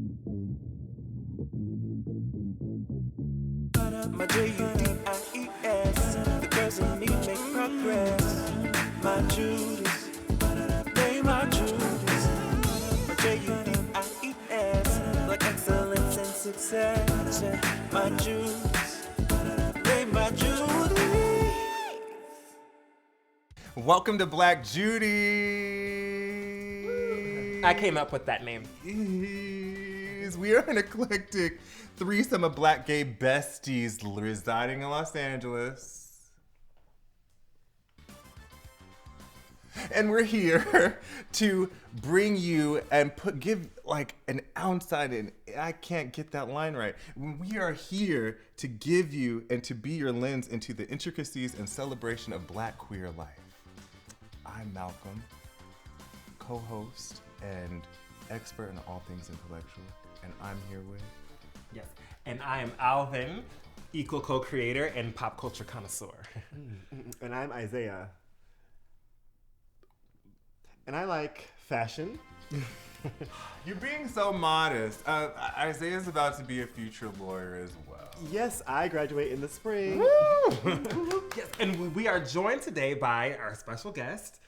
My Judies, the girls in me make progress. My Judies, they my Judies. My Judies, like excellence and success. My Judies, they my Judies. Welcome to Black Judies. I came up with that name. We are an eclectic threesome of black gay besties residing in Los Angeles. And we're here to bring you and give like an outside in. I can't get that line right. We are here to give you and to be your lens into the intricacies and celebration of black queer life. I'm Malcolm, co-host and expert in all things intellectual, and I'm here with... Yes. And I am Alvin, equal co-creator and pop culture connoisseur. And I'm Isaiah. And I like fashion. You're being so modest. Isaiah's about to be a future lawyer as well. Yes, I graduate in the spring. Yes, and we are joined today by our special guest.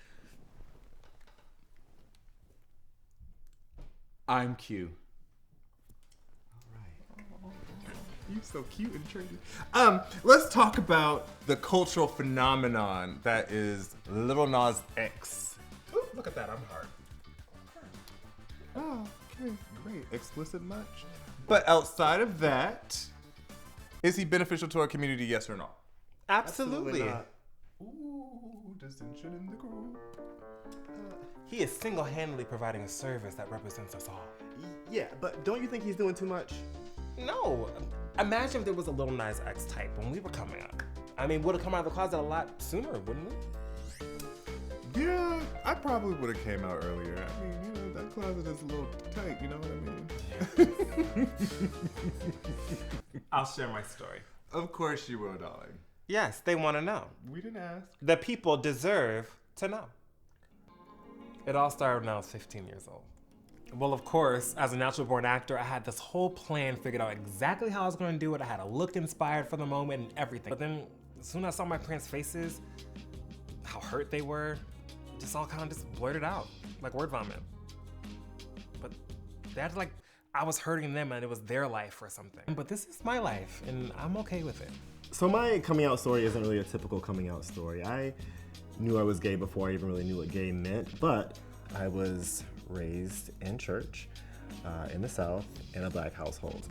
I'm Q. You're so cute and trendy. Let's talk about the cultural phenomenon that is Lil Nas X. Ooh, look at that, I'm hard. Oh, okay, great. Explicit much? But outside of that, is he beneficial to our community, yes or no? Absolutely. not. Ooh, dissension in the group. He is single-handedly providing a service that represents us all. Yeah, but don't you think he's doing too much? No. Imagine if there was a Lil Nas X type when we were coming up. I mean, would have come out of the closet a lot sooner, wouldn't we? Yeah, I probably would have came out earlier. I mean, you know, that closet is a little tight, you know what I mean? I'll share my story. Of course you will, darling. Yes, they want to know. We didn't ask. The people deserve to know. It all started when I was 15 years old. Well, of course, as a natural born actor, I had this whole plan figured out exactly how I was going to do it. I had a look inspired for the moment and everything. But then, as soon as I saw my parents' faces, how hurt they were, just all kind of just blurted out, like word vomit. But they had like, I was hurting them and it was their life or something. But this is my life and I'm okay with it. So my coming out story isn't really a typical coming out story. I knew I was gay before I even really knew what gay meant, but I was raised in church in the South in a black household.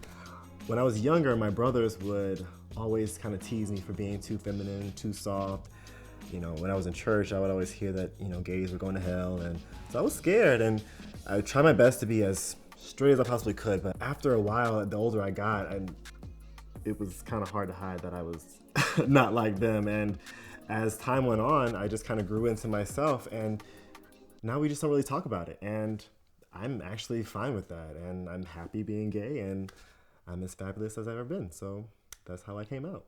When I was younger, my brothers would always kind of tease me for being too feminine, too soft. You know, when I was in church, I would always hear that, you know, gays were going to hell. And so I was scared and I tried my best to be as straight as I possibly could. But after a while, the older I got, it was kind of hard to hide that I was not like them. And as time went on, I just kind of grew into myself. And now we just don't really talk about it, and I'm actually fine with that, and I'm happy being gay, and I'm as fabulous as I've ever been, so that's how I came out.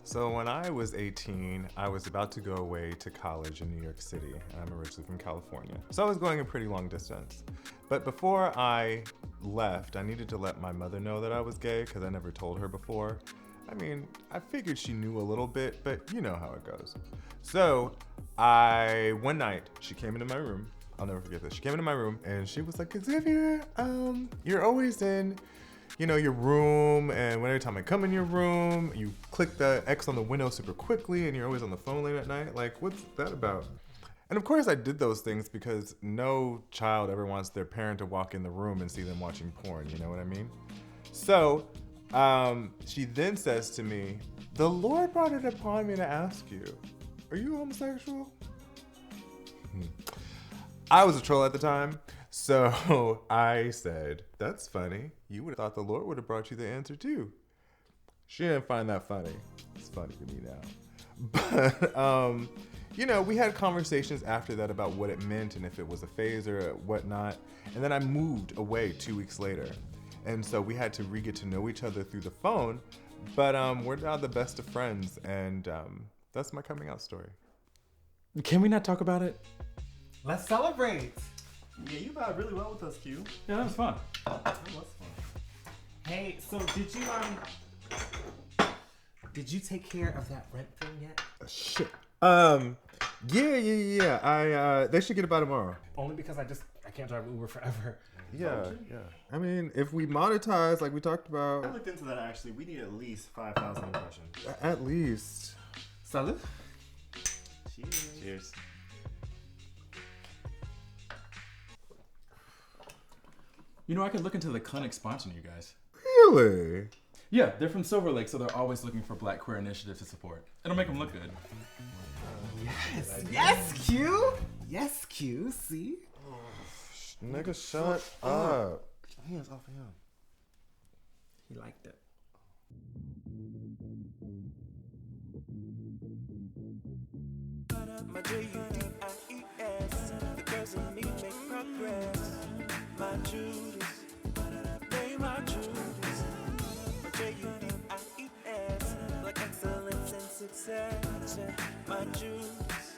So when I was 18, I was about to go away to college in New York City. I'm originally from California. So I was going a pretty long distance. But before I left, I needed to let my mother know that I was gay because I never told her before. I mean, I figured she knew a little bit, but you know how it goes. So one night, she came into my room. I'll never forget this. She came into my room and she was like, Xavier, you're always in, you know, your room, and every time I come in your room, you click the X on the window super quickly and you're always on the phone late at night. Like, what's that about? And of course I did those things because no child ever wants their parent to walk in the room and see them watching porn, you know what I mean? So she then says to me, the Lord brought it upon me to ask you, are you homosexual? I was a troll at the time, so I said, that's funny. You would have thought the Lord would have brought you the answer too. She didn't find that funny. It's funny to me now. But, you know, we had conversations after that about what it meant and if it was a phase or whatnot. And then I moved away 2 weeks later. And so we had to get to know each other through the phone. But we're now the best of friends, and that's my coming out story. Can we not talk about it? Let's celebrate. Yeah, you vibe really well with us, Q. Yeah, that was fun. That was fun. Hey, so did you take care of that rent thing yet? Shit. Yeah. They should get it by tomorrow. Only because I can't drive Uber forever. Yeah. I mean, if we monetize like we talked I about, looked into that actually. We need at least 5,000 impressions. at least. Salud. Cheers. Cheers. You know, I could look into the clinic sponsoring you guys. Really? Yeah, they're from Silver Lake, so they're always looking for Black queer initiatives to support. It'll make them look good. Yes, Q. Yes, Q. See? Nigga, shut up. Hands off of him. He liked it. My Judies, the girls in me make progress. My Judies, they my Judies. My Judies, like excellence and success. My Judies.